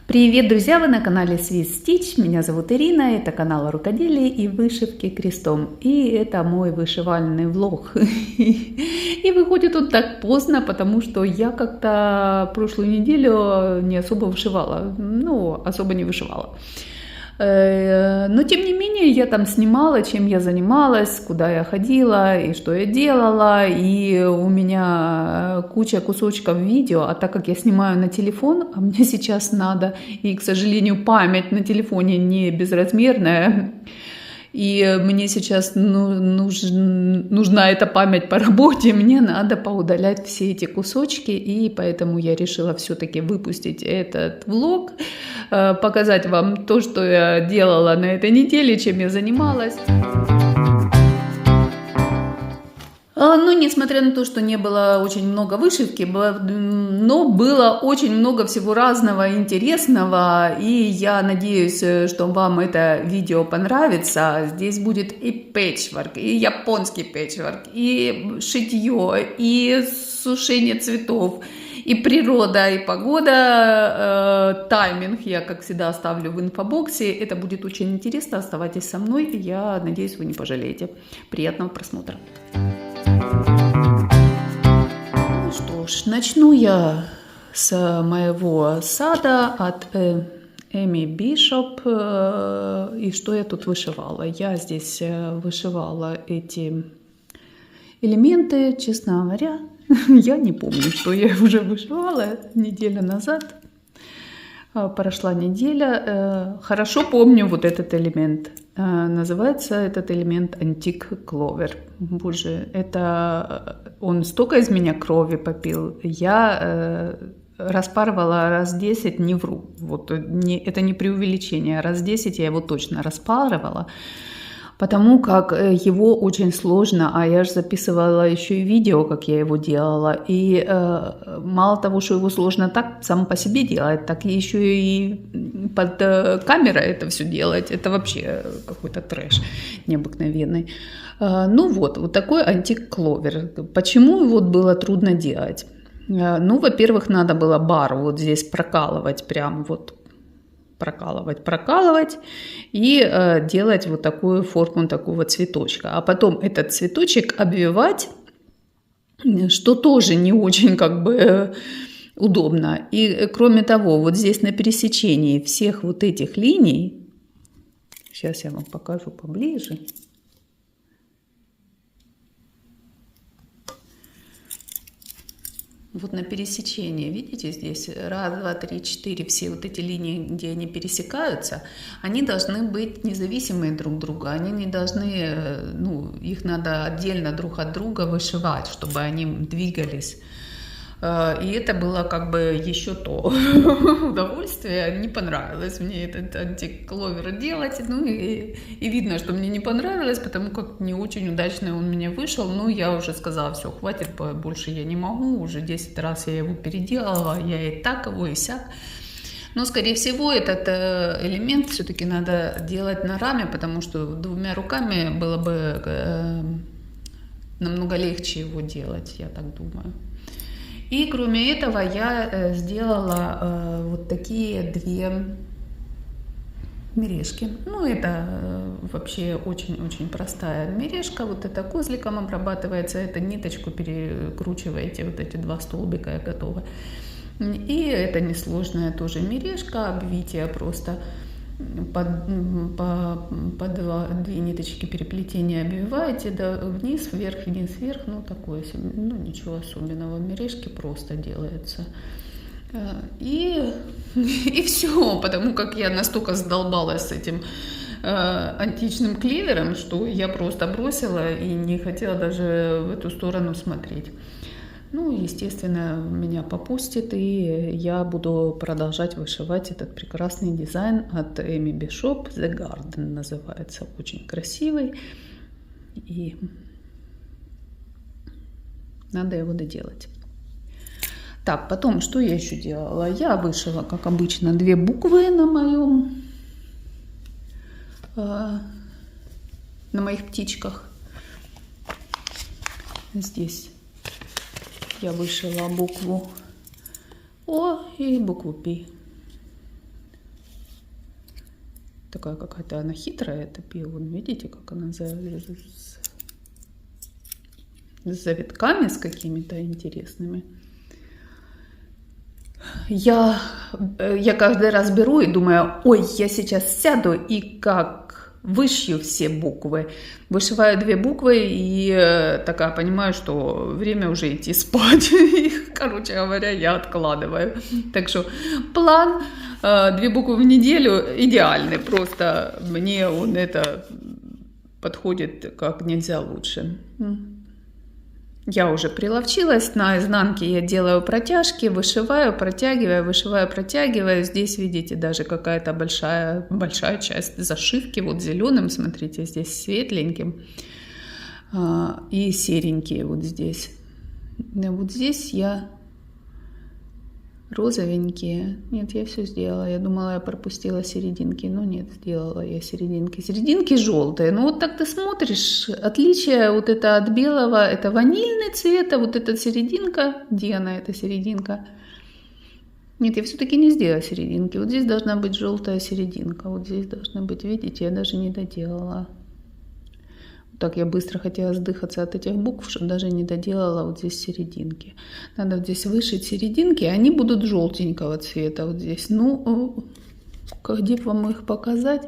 Привет, друзья! Вы на канале Swiss Stitch. Меня зовут Ирина. Это канал о рукоделии и вышивке крестом. И это мой вышивальный влог. И выходит он так поздно, потому что я как-то прошлую неделю не особо вышивала. Ну, особо не вышивала. Но тем не менее я там снимала, чем я занималась, куда я ходила и что я делала, и у меня куча кусочков видео, а так как я снимаю на телефон, а мне сейчас надо, и, к сожалению, память на телефоне не безразмерная, и мне сейчас нужна эта память по работе, мне надо поудалять все эти кусочки, и поэтому я решила все-таки выпустить этот влог, показать вам то, что я делала на этой неделе, чем я занималась. Но несмотря на то, что не было очень много вышивки, но было очень много всего разного, интересного, и я надеюсь, что вам это видео понравится. Здесь будет и пэтчворк, и японский пэтчворк, и шитье, и сушение цветов, и природа, и погода, тайминг я, как всегда, оставлю в инфобоксе. Это будет очень интересно, оставайтесь со мной, и я надеюсь, вы не пожалеете. Приятного просмотра! Ну что ж, начну я с моего сада от Эми Бишоп. И что я тут вышивала? Я здесь вышивала эти элементы, честно говоря. Я не помню, что я уже вышивала неделю назад. Прошла неделя. Хорошо помню вот этот элемент. Называется этот элемент Антик Кловер. Боже, это он столько из меня крови попил. Я распарывала раз 10, не вру. Вот, это не преувеличение. Раз 10 я его точно распарывала. Потому как его очень сложно, а я же записывала еще и видео, как я его делала. И мало того, что его сложно так само по себе делать, так еще и под камерой это все делать. Это вообще какой-то трэш необыкновенный. Ну вот такой Антик Кловер. Почему его было трудно делать? Ну, во-первых, надо было бар вот здесь прокалывать, прям вот прокалывать и делать вот такую форму такого цветочка. А потом этот цветочек обвивать, что тоже не очень как бы удобно. И кроме того, вот здесь на пересечении всех вот этих линий, сейчас я вам покажу поближе. Вот на пересечении, видите, здесь раз, два, три, четыре, все вот эти линии, где они пересекаются, они должны быть независимые друг от друга, они не должны, ну, их надо отдельно друг от друга вышивать, чтобы они двигались. И это было как бы еще то удовольствие, не понравилось мне этот Антик Кловер делать, ну и видно, что мне не понравилось, потому как не очень удачно он мне вышел, ну я уже сказала, все, хватит, больше я не могу, уже 10 раз я его переделала, я и так его, и сяк. Но, скорее всего, этот элемент все-таки надо делать на раме, потому что двумя руками было бы намного легче его делать, я так думаю. И кроме этого я сделала вот такие две мережки. Ну, это вообще очень-очень простая мережка. Вот это козликом обрабатывается, это ниточку перекручиваете, вот эти два столбика и готово. И это несложная тоже мережка, обвитие просто по две ниточки переплетения обвиваете, да, вниз, вверх, ну такое себе, ну ничего особенного, мережки просто делается. И все, потому как я настолько задолбалась с этим античным клевером, что я просто бросила и не хотела даже в эту сторону смотреть. Ну, естественно, меня попустит, и я буду продолжать вышивать этот прекрасный дизайн от Эми Бишоп. The Garden называется. Очень красивый. И надо его доделать. Так, потом, что я еще делала? Я вышила, как обычно, две буквы на моих птичках. Здесь я вышила букву О и букву П. Такая какая-то она хитрая, эта пион. Видите, как она с завитками с какими-то интересными. Я каждый раз беру и думаю, ой, я сейчас сяду и как вышью все буквы. Вышиваю 2 буквы и такая понимаю, что время уже идти спать. И, короче говоря, я откладываю. Так что план 2 буквы в неделю идеальный. Просто мне он это подходит как нельзя лучше. Я уже приловчилась, на изнанке я делаю протяжки, вышиваю, протягиваю, вышиваю, протягиваю. Здесь, видите, даже какая-то большая часть зашивки, вот зеленым, смотрите, здесь светленьким и серенькие вот здесь. Вот здесь я розовенькие. Нет, я все сделала. Я думала, я пропустила серединки, но нет, сделала я серединки. Серединки желтые. Ну вот так ты смотришь, отличие вот это от белого, это ванильный цвет, а вот эта серединка, где она, эта серединка? Нет, я все-таки не сделала серединки. Вот здесь должна быть желтая серединка. Вот здесь должна быть, видите, я даже не доделала. Так я быстро хотела сдыхаться от этих букв, что даже не доделала вот здесь серединки. Надо вот здесь вышить серединки, они будут желтенького цвета вот здесь. Ну, где бы вам их показать,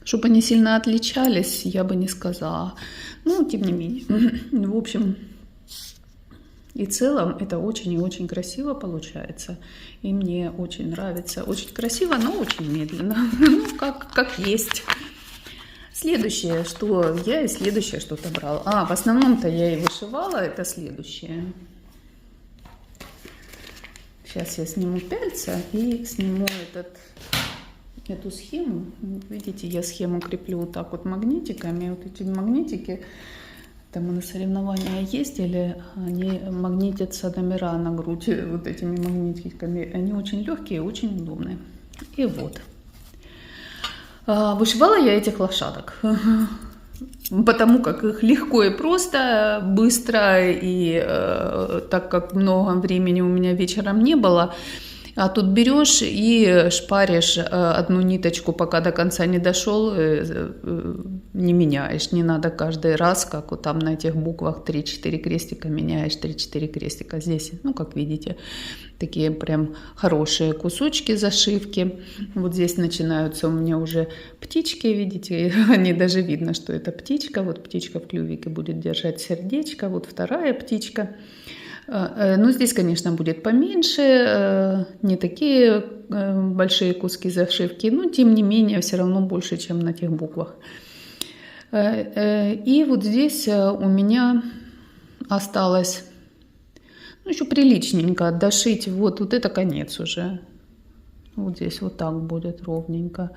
чтобы они сильно отличались, я бы не сказала. Ну, тем не менее. В общем, и в целом это очень и очень красиво получается. И мне очень нравится. Очень красиво, но очень медленно. Ну, как есть. Следующее, что я и следующее что-то брала. В основном-то я и вышивала, это следующее. Сейчас я сниму пяльца и сниму эту схему. Видите, я схему креплю вот так вот магнитиками. Вот эти магнитики, там мы на соревнования ездили, они магнитятся номера на грудь вот этими магнитиками. Они очень легкие, очень удобные. И вот. Вышивала я этих лошадок, потому как их легко и просто, быстро, и так как много времени у меня вечером не было, а тут берешь и шпаришь одну ниточку, пока до конца не дошел, не меняешь, не надо каждый раз, как вот там на этих буквах 3-4 крестика меняешь, 3-4 крестика. Здесь, ну как видите, такие прям хорошие кусочки зашивки. Вот здесь начинаются у меня уже птички, видите, они даже видно, что это птичка. Вот птичка в клювике будет держать сердечко, вот вторая птичка. Ну, здесь, конечно, будет поменьше, не такие большие куски зашивки, но, тем не менее, все равно больше, чем на тех буквах. И вот здесь у меня осталось, ну, еще приличненько дошить, вот это конец уже. Вот здесь вот так будет ровненько.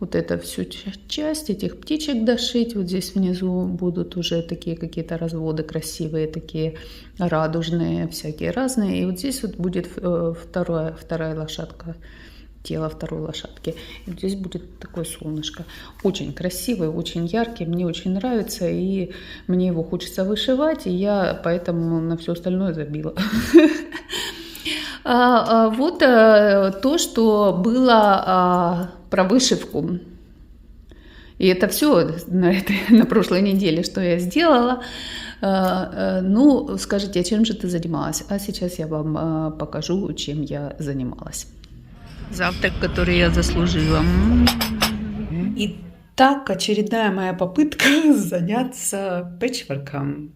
Вот это всю часть этих птичек дошить. Вот здесь внизу будут уже такие какие-то разводы красивые, такие радужные, всякие разные. И вот здесь вот будет вторая лошадка, тело второй лошадки. И вот здесь будет такое солнышко. Очень красивый, очень яркий, мне очень нравится. И мне его хочется вышивать, и я поэтому на все остальное забила. Вот то, что было про вышивку. И это все на прошлой неделе, что я сделала. Ну, скажите, чем же ты занималась? А сейчас я вам покажу, чем я занималась. Завтрак, который я заслужила. Итак, очередная моя попытка заняться пэтчворком.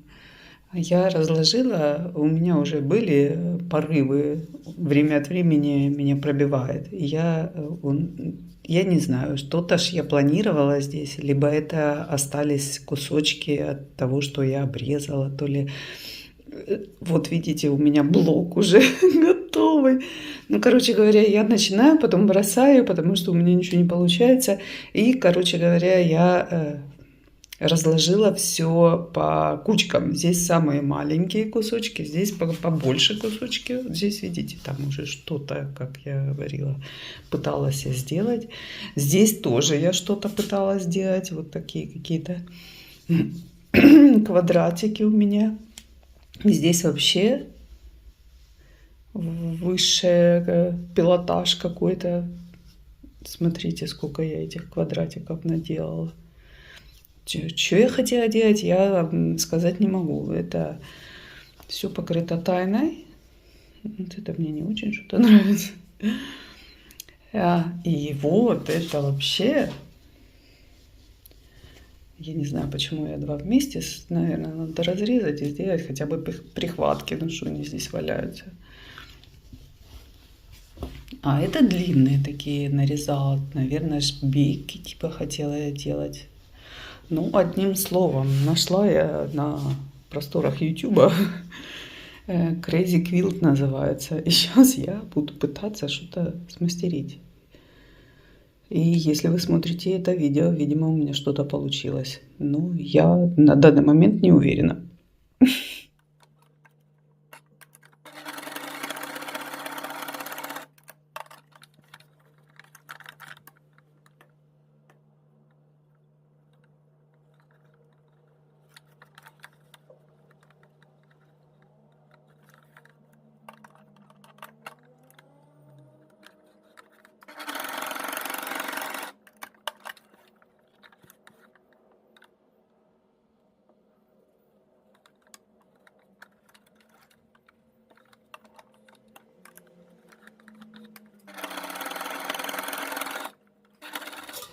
Я разложила, у меня уже были порывы, время от времени меня пробивает. Я не знаю, что-то ж я планировала здесь, либо это остались кусочки от того, что я обрезала, то ли... Вот видите, у меня блок уже готовый. Ну, короче говоря, я начинаю, потом бросаю, потому что у меня ничего не получается. И, короче говоря, я... разложила все по кучкам. Здесь самые маленькие кусочки, здесь побольше кусочки. Здесь, видите, там уже что-то, как я говорила, пыталась я сделать. Здесь тоже я что-то пыталась сделать. Вот такие какие-то квадратики у меня. Здесь вообще высший пилотаж какой-то. Смотрите, сколько я этих квадратиков наделала. Что я хотела делать, я сказать не могу. Это все покрыто тайной. Вот это мне не очень что-то нравится. И вот это вообще... Я не знаю, почему я два вместе. Наверное, надо разрезать и сделать хотя бы прихватки. Ну что они здесь валяются. А это длинные такие нарезала. Наверное, шпильки типа хотела я делать. Ну, одним словом, нашла я на просторах Ютуба. Crazy Quilt называется. И сейчас я буду пытаться что-то смастерить. И если вы смотрите это видео, видимо, у меня что-то получилось. Ну, я на данный момент не уверена.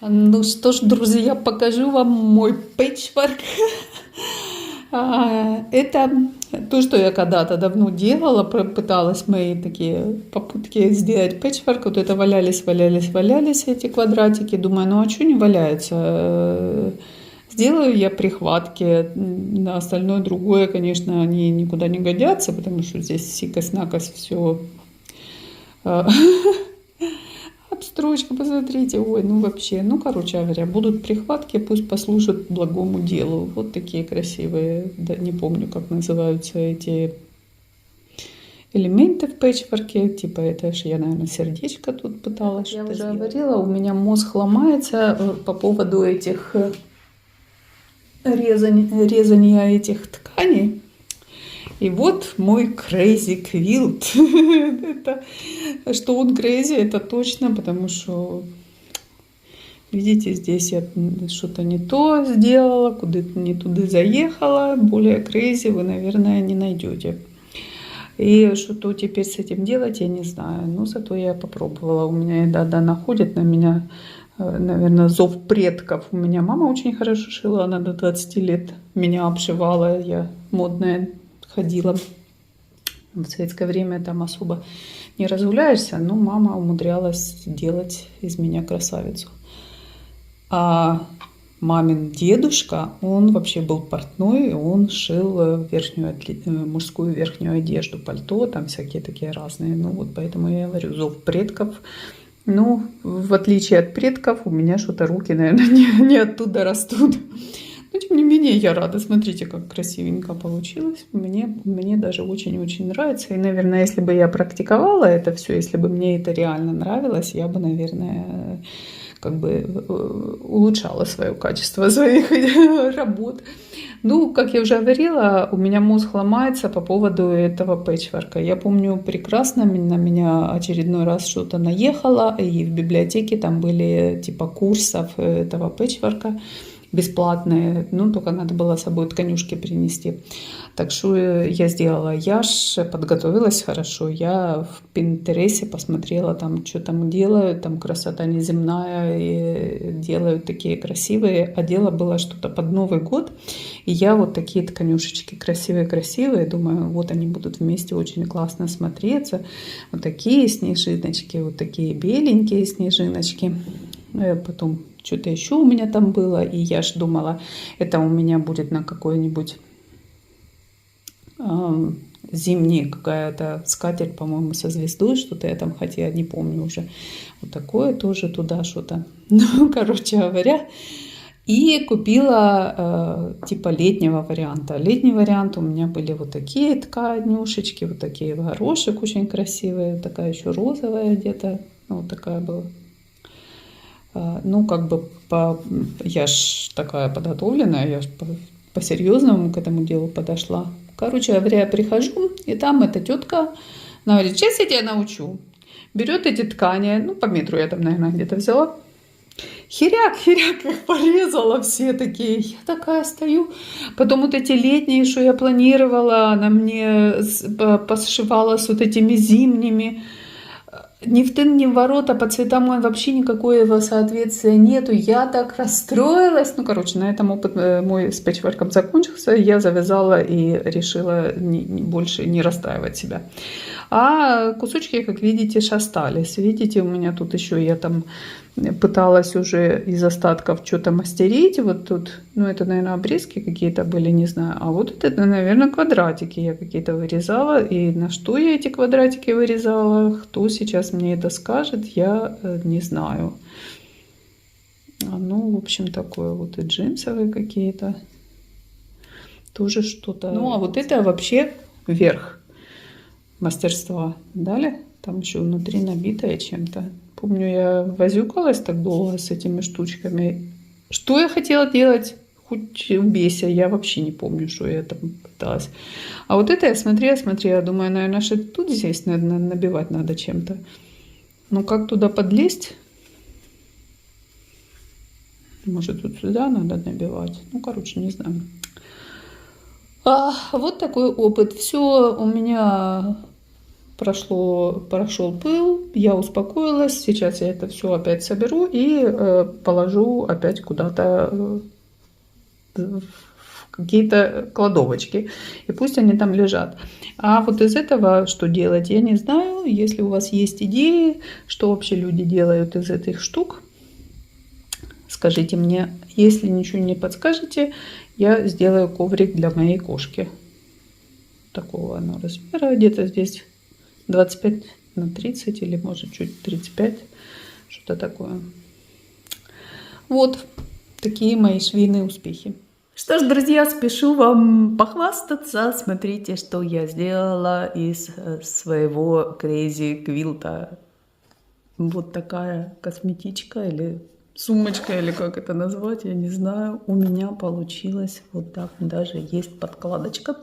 Ну что ж, друзья, покажу вам мой пэтчворк. Это то, что я когда-то давно делала, пыталась мои такие попытки сделать пэтчворк. Вот это валялись эти квадратики. Думаю, ну а что не валяется? Сделаю я прихватки. На остальное другое, конечно, они никуда не годятся, потому что здесь сикость-накость все... Строчка, посмотрите, ой, ну вообще, ну, короче говоря, будут прихватки, пусть послужат благому делу. Вот такие красивые, да, не помню, как называются эти элементы в пэтчворке, типа это же я, наверное, сердечко тут пыталась. Я уже говорила, у меня мозг ломается по поводу этих резания этих тканей. И вот мой Crazy Quilt. Это, что он crazy, это точно, потому что, видите, здесь я что-то не то сделала, куда-то не туда заехала. Более crazy вы, наверное, не найдете. И что теперь с этим делать, я не знаю. Но зато я попробовала. У меня да находит на меня, наверное, зов предков. У меня мама очень хорошо шила, она до 20 лет меня обшивала, я модная ходила. В советское время там особо не разгуляешься, но мама умудрялась делать из меня красавицу. А мамин дедушка, он вообще был портной, он шил мужскую верхнюю одежду, пальто, там всякие такие разные. Ну вот поэтому я говорю, зов предков. Ну, в отличие от предков, у меня что-то руки, наверное, не оттуда растут. Но, тем не менее, я рада. Смотрите, как красивенько получилось. Мне даже очень-очень нравится. И, наверное, если бы я практиковала это все, если бы мне это реально нравилось, я бы, наверное, как бы улучшала свое качество своих работ. Ну, как я уже говорила, у меня мозг ломается по поводу этого пэтчворка. Я помню прекрасно, на меня очередной раз что-то наехало, и в библиотеке там были типа курсов этого пэтчворка. Бесплатные, ну, только надо было с собой тканюшки принести. Так что я сделала. Я ж подготовилась хорошо. Я в Пинтересе посмотрела, там, что там делают, там красота неземная, и делают такие красивые. А дело было что-то под Новый год. И я вот такие тканюшечки красивые-красивые, думаю, вот они будут вместе очень классно смотреться. Вот такие снежиночки, вот такие беленькие снежиночки. Потом что-то еще у меня там было, и я ж думала, это у меня будет на какой-нибудь зимний какая-то скатерть, по-моему, со звездой, что-то я там хотела, не помню уже. Вот такое тоже туда что-то. Ну, короче говоря, и купила типа летнего варианта. Летний вариант у меня были вот такие тканюшечки, вот такие в горошек очень красивые, такая еще розовая где-то, вот такая была. Ну, как бы, я ж такая подготовленная, я ж по-серьезному к этому делу подошла. Короче говоря, я прихожу, и там эта тетка, она говорит, сейчас я тебя научу. берет эти ткани, ну, по метру я там, наверное, где-то взяла. Херяк, их порезала все такие. Я такая стою. Потом вот эти летние, что я планировала, она мне посшивала с вот этими зимними. Ни в тын, ни в ворота, по цветам вообще никакого соответствия нету. Я так расстроилась. Ну, короче, на этом опыт мой с пэтчворком закончился. Я завязала и решила больше не расстраивать себя. А кусочки, как видите, остались. Видите, у меня тут еще я там пыталась уже из остатков что-то мастерить. Вот тут, ну, это, наверное, обрезки какие-то были, не знаю. А вот это, наверное, квадратики я какие-то вырезала. И на что я эти квадратики вырезала, кто сейчас мне это скажет, я не знаю. Ну, в общем, такое вот и джинсовые какие-то. Тоже что-то. Ну, а вот это вообще верх мастерства. Далее там еще внутри набитое чем-то. Помню, я возюкалась так долго с этими штучками. Что я хотела делать? Хоть убейся, я вообще не помню, что я там пыталась. А вот это я смотрела, думаю, наверное, что тут здесь, наверное, набивать надо чем-то. Ну, как туда подлезть? Может, тут сюда надо набивать? Ну, короче, не знаю. Вот такой опыт. Все у меня прошел пыл, я успокоилась. Сейчас я это все опять соберу и положу опять куда-то в какие-то кладовочки. И пусть они там лежат. А вот из этого что делать, я не знаю. Если у вас есть идеи, что вообще люди делают из этих штук, скажите мне. Если ничего не подскажете, я сделаю коврик для моей кошки. Такого оно размера. Где-то здесь 25 на 30 или может чуть 35. Что-то такое. Вот такие мои швейные успехи. Что ж, друзья, спешу вам похвастаться. Смотрите, что я сделала из своего Crazy Quilt'а. Вот такая косметичка или сумочка, или как это назвать, я не знаю. У меня получилось вот так. Даже есть подкладочка.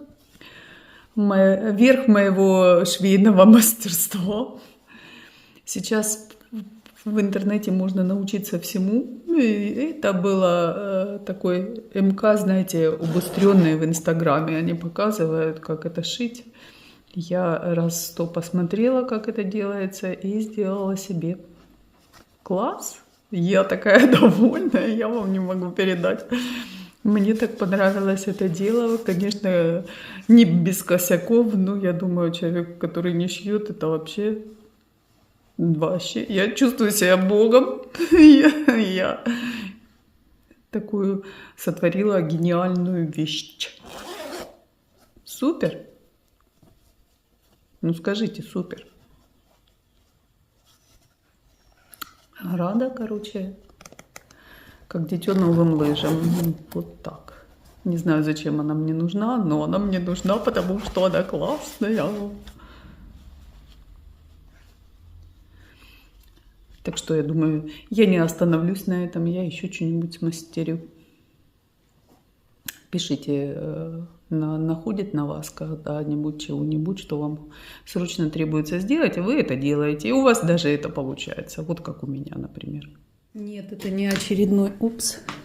Верх моего швейного мастерства. Сейчас в интернете можно научиться всему. И это было такой МК, знаете, убыстренный в Инстаграме. Они показывают, как это шить. Я раз 100 посмотрела, как это делается, и сделала себе. Класс! Я такая довольная, я вам не могу передать. Мне так понравилось это дело. Конечно, не без косяков, но я думаю, человек, который не шьет, это вообще... Я чувствую себя богом. Я такую сотворила гениальную вещь. Супер. Ну скажите, супер. Рада, короче, как дитё новым лыжам. Вот так. Не знаю, зачем она мне нужна, но она мне нужна, потому что она классная. Так что я думаю, я не остановлюсь на этом, я еще что-нибудь смастерю. Пишите, находит на вас когда-нибудь чего-нибудь, что вам срочно требуется сделать, и вы это делаете, и у вас даже это получается. Вот как у меня, например. Нет, это не очередной,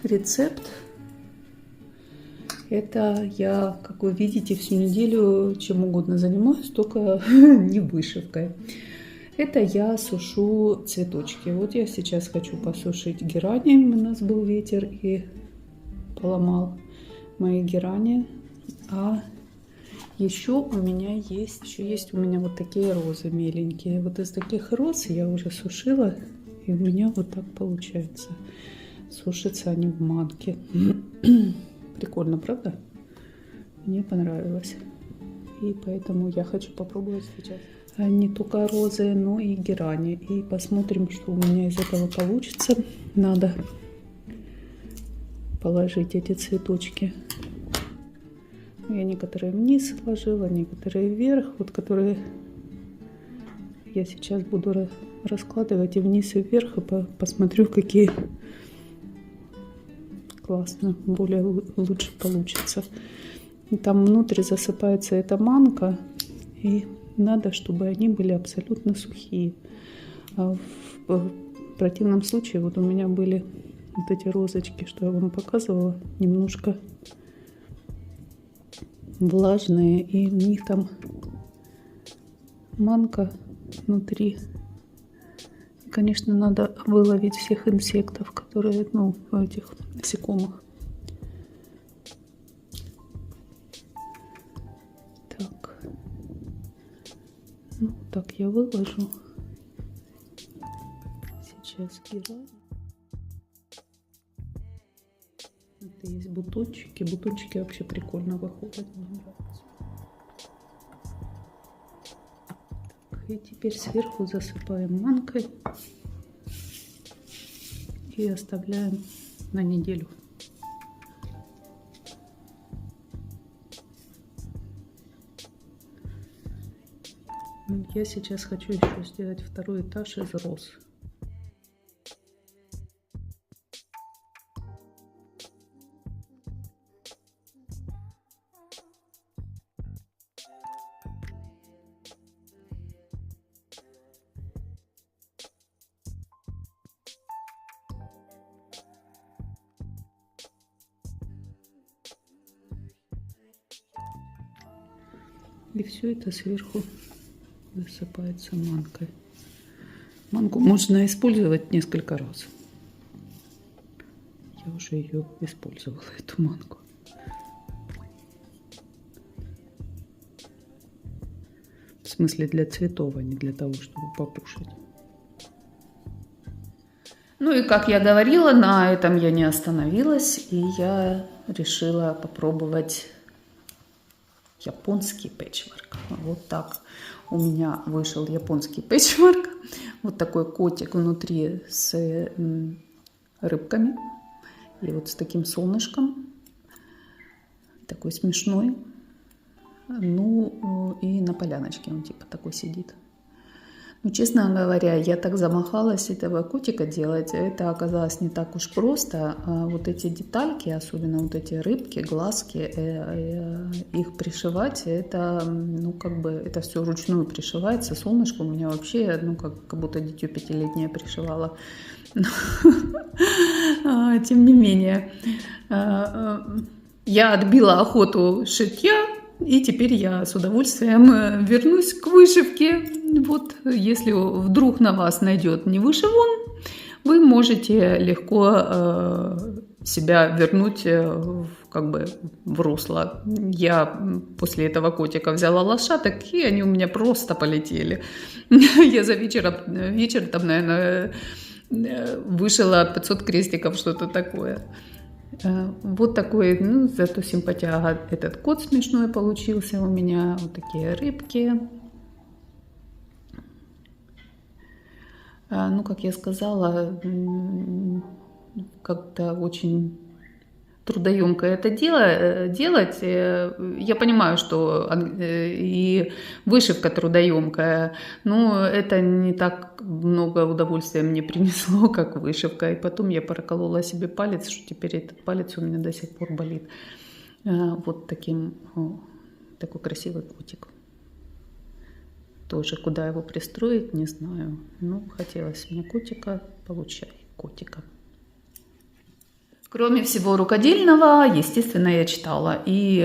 рецепт. Это я, как вы видите, всю неделю чем угодно занимаюсь, только не вышивкой. Это я сушу цветочки. Вот я сейчас хочу посушить герани. У нас был ветер и поломал мои герани. А еще у меня есть у меня вот такие розы меленькие. Вот из таких роз я уже сушила, и у меня вот так получается. Сушатся они в манке. Прикольно, правда? Мне понравилось. И поэтому я хочу попробовать сейчас не только розы, но и герани. И посмотрим, что у меня из этого получится. Надо положить эти цветочки. Я некоторые вниз сложила, некоторые вверх. Вот которые я сейчас буду раскладывать и вниз, и вверх. И посмотрю, какие классно, более лучше получится. И там внутрь засыпается эта манка. И надо, чтобы они были абсолютно сухие. А в противном случае вот у меня были вот эти розочки, что я вам показывала, немножко влажные, и в них там манка внутри. И, конечно, надо выловить всех инсектов, которые, ну, этих насекомых. Так. Ну, так я выложу. Сейчас герань. Это есть бутончики. Бутончики вообще прикольно выходят. Мне нравится. Так, и теперь сверху засыпаем манкой. И оставляем на неделю. Я сейчас хочу еще сделать второй этаж из роз. И все это сверху засыпается манкой. Манку можно использовать несколько раз. Я уже ее использовала, эту манку. В смысле для цветов, а не для того, чтобы попушить. Ну и как я говорила, на этом я не остановилась. И я решила попробовать японский пэтчворк. Вот так у меня вышел японский пэтчворк. Вот такой котик внутри с рыбками. И вот с таким солнышком. Такой смешной. Ну и на поляночке он типа такой сидит. Ну, честно говоря, я так замахалась этого котика делать. Это оказалось не так уж просто. А вот эти детальки, особенно вот эти рыбки, глазки, их пришивать, это, ну, как бы, это все вручную пришивается. Солнышко у меня вообще, ну, как будто дитё 5-летнее пришивала. Тем не менее, я отбила охоту шитья. И теперь я с удовольствием вернусь к вышивке. Вот, если вдруг на вас найдет не вышивон, вы можете легко себя вернуть как бы в русло. Я после этого котика взяла лошадок, и они у меня просто полетели. Я за вечер там, наверное, вышила 500 крестиков, что-то такое. Вот такой, ну, зато симпатяга. Этот кот смешной получился у меня. Вот такие рыбки. Ну, как я сказала, как-то очень трудоемко это делать. Я понимаю, что и вышивка трудоемкая, но это не так много удовольствия мне принесло, как вышивка. И потом я проколола себе палец, что теперь этот палец у меня до сих пор болит. Вот такой красивый котик. Тоже куда его пристроить, не знаю. Ну, хотелось мне котика, получай котика. Кроме всего рукодельного, естественно, я читала. И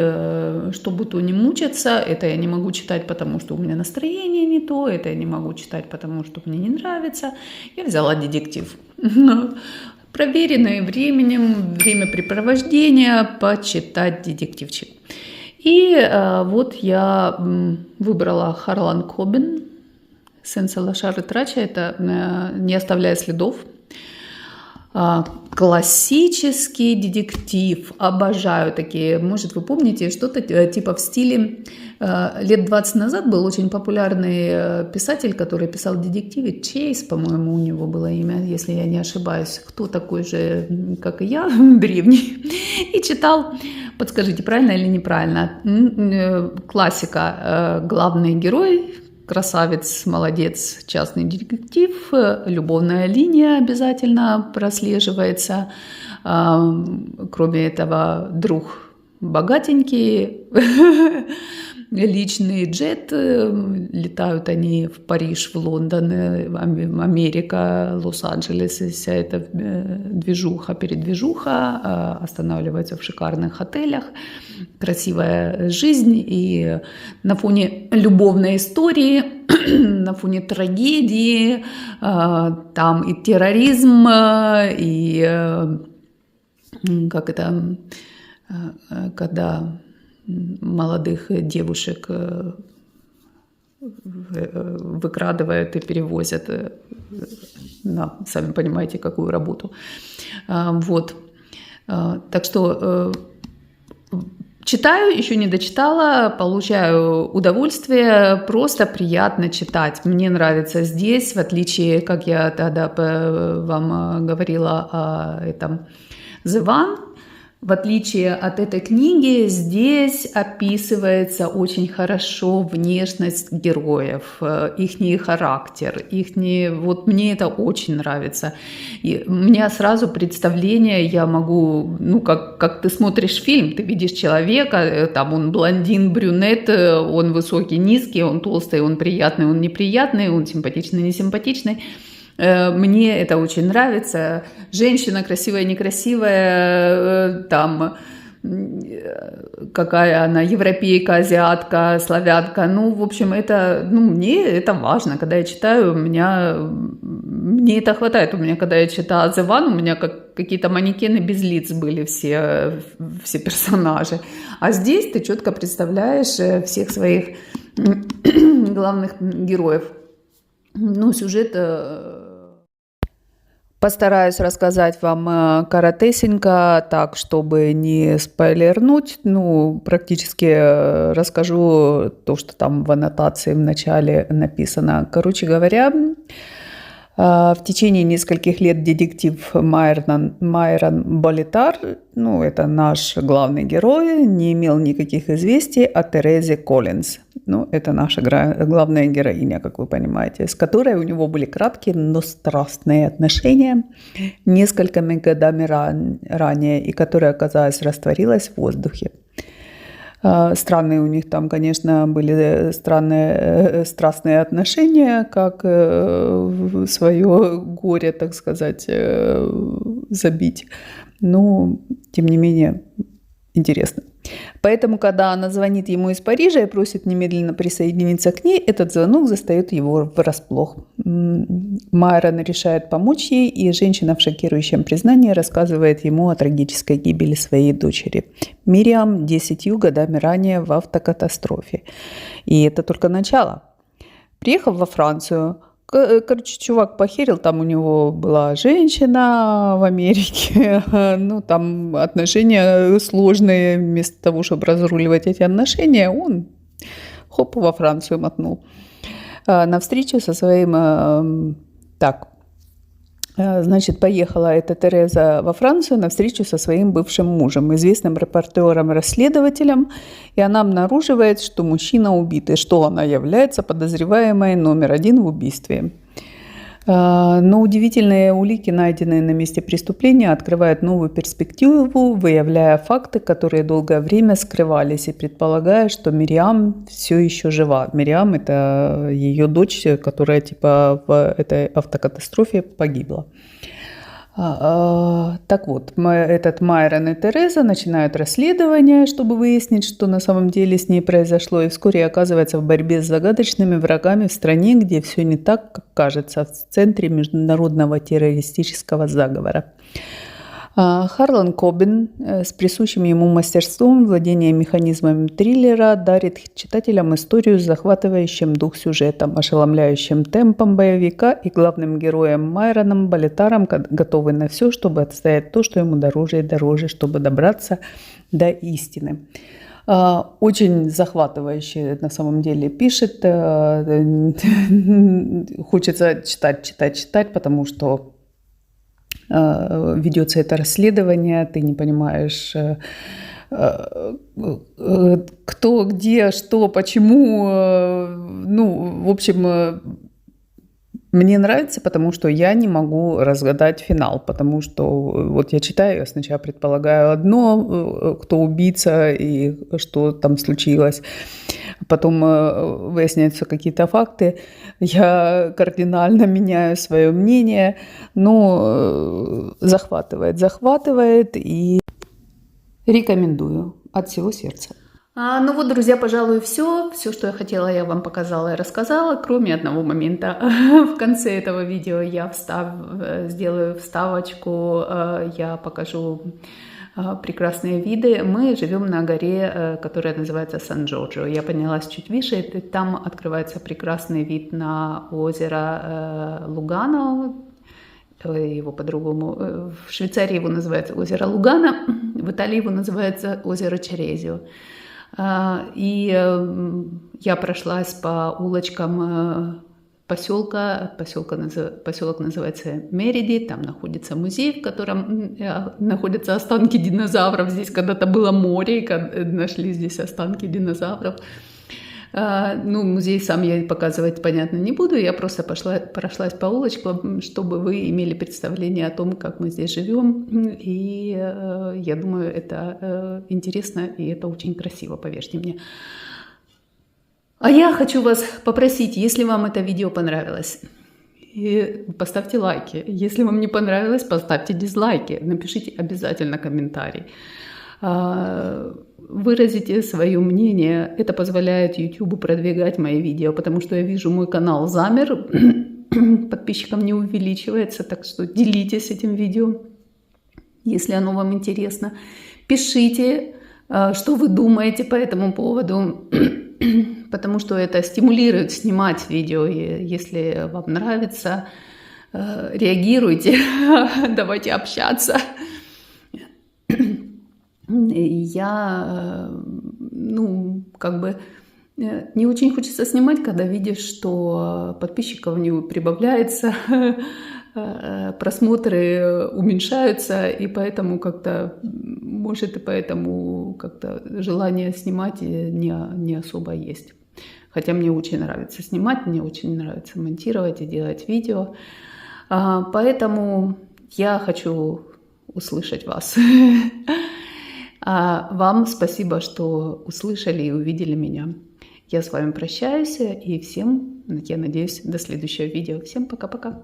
чтобы то не мучиться, это я не могу читать, потому что у меня настроение не то, это я не могу читать, потому что мне не нравится. Я взяла детектив. Проверенный временем, времяпрепровождения, почитать детективчик. И вот я выбрала Харлан Кобен, «Сенса лошары трача», это «Не оставляя следов». Классический детектив, обожаю такие. Может, вы помните, что-то типа в стиле лет 20 назад был очень популярный писатель, который писал детективы. Чейз, по-моему, у него было имя, если я не ошибаюсь. Кто такой же, как и я, древний. И читал, подскажите, правильно или неправильно, классика, главный герой, красавец, молодец, частный детектив, любовная линия обязательно прослеживается. Кроме этого, друг богатенький, личный джет. Летают они в Париж, в Лондон, Америка, Лос-Анджелес. И вся эта движуха, передвижуха, останавливаются в шикарных отелях. Красивая жизнь. И на фоне любовной истории, на фоне трагедии, там и терроризм, и как это, когда молодых девушек выкрадывают и перевозят на, сами понимаете, какую работу. Вот. Так что читаю, еще не дочитала, получаю удовольствие, просто приятно читать. Мне нравится здесь, в отличие, как я тогда вам говорила о этом The One, в отличие от этой книги, здесь описывается очень хорошо внешность героев, их характер, вот мне это очень нравится. И у меня сразу представление, я могу, как ты смотришь фильм, ты видишь человека, там он блондин, брюнет, он высокий, низкий, он толстый, он приятный, он неприятный, он симпатичный, несимпатичный. Мне это очень нравится. Женщина красивая, некрасивая, там, какая она, европейка, азиатка, славянка. В общем, это, мне это важно. Когда я читаю, мне это хватает. У меня, когда я читала The One, у меня какие-то манекены без лиц были все персонажи. А здесь ты четко представляешь всех своих главных героев. Сюжет постараюсь рассказать вам коротесенько, так, чтобы не спойлернуть. Практически расскажу то, что там в аннотации в начале написано. Короче говоря, в течение нескольких лет детектив Майрон Болитар, это наш главный герой, не имел никаких известий о Терезе Коллинз. Это наша главная героиня, как вы понимаете, с которой у него были краткие, но страстные отношения несколькими годами ранее, и которая, оказалось, растворилась в воздухе. Странные у них там, конечно, были страстные отношения, как свое горе, так сказать, забить. Но, тем не менее, интересно. Поэтому, когда она звонит ему из Парижа и просит немедленно присоединиться к ней, этот звонок застает его врасплох. Майрон решает помочь ей, и женщина в шокирующем признании рассказывает ему о трагической гибели своей дочери. Мириам 10 годами ранее в автокатастрофе. И это только начало. Приехав во Францию, чувак похерил, там у него была женщина в Америке, там отношения сложные, вместо того, чтобы разруливать эти отношения, он во Францию мотнул. На встречу со своим, поехала эта Тереза во Францию на встречу со своим бывшим мужем, известным репортером-расследователем, и она обнаруживает, что мужчина убит, и что она является подозреваемой номер 1 в убийстве. Но удивительные улики, найденные на месте преступления, открывают новую перспективу, выявляя факты, которые долгое время скрывались, и предполагая, что Мириам все еще жива. Мириам – это ее дочь, которая в этой автокатастрофе погибла. Так вот, этот Майрон и Тереза начинают расследование, чтобы выяснить, что на самом деле с ней произошло, и вскоре оказывается в борьбе с загадочными врагами в стране, где все не так, как кажется, в центре международного террористического заговора. Харлан Кобен с присущим ему мастерством владения механизмами триллера дарит читателям историю с захватывающим дух сюжетом, ошеломляющим темпом боевика и главным героем Майроном Болитаром, готовый на все, чтобы отстоять то, что ему дороже и дороже, чтобы добраться до истины. Очень захватывающе на самом деле пишет. Хочется читать, потому что ведется это расследование, ты не понимаешь, кто, где, что, почему. В общем, Мне нравится, потому что я не могу разгадать финал, потому что вот я читаю, я сначала предполагаю одно, кто убийца и что там случилось, потом выясняются какие-то факты, я кардинально меняю свое мнение, но захватывает и рекомендую от всего сердца. Ну вот, друзья, пожалуй, все, что я хотела, я вам показала и рассказала, кроме одного момента. В конце этого видео я сделаю вставочку, я покажу прекрасные виды. Мы живем на горе, которая называется Сан-Джорджо. Я поднялась чуть выше, и там открывается прекрасный вид на озеро Лугано. Его по-другому. В Швейцарии его называется озеро Лугано, в Италии его называется озеро Черезио. И я прошлась по улочкам поселка. Поселок называется Мериди. Там находится музей, в котором находятся останки динозавров. Здесь когда-то было море, и нашли здесь останки динозавров. Музей сам я показывать, понятно, не буду. Я просто прошлась по улочкам, чтобы вы имели представление о том, как мы здесь живем. И я думаю, это интересно и это очень красиво, поверьте мне. А я хочу вас попросить, если вам это видео понравилось, поставьте лайки. Если вам не понравилось, поставьте дизлайки. Напишите обязательно комментарий. Выразите свое мнение. Это позволяет YouTube продвигать мои видео, потому что я вижу, мой канал замер, подписчикам не увеличивается, так что делитесь этим видео, если оно вам интересно. Пишите, что вы думаете по этому поводу, потому что это стимулирует снимать видео, и если вам нравится, реагируйте, давайте общаться. Я, не очень хочется снимать, когда видишь, что подписчиков не прибавляется, просмотры уменьшаются, и поэтому желание снимать не особо есть. Хотя мне очень нравится снимать, мне очень нравится монтировать и делать видео. Поэтому я хочу услышать вас. Вам спасибо, что услышали и увидели меня. Я с вами прощаюсь и всем, я надеюсь, до следующего видео. Всем пока-пока.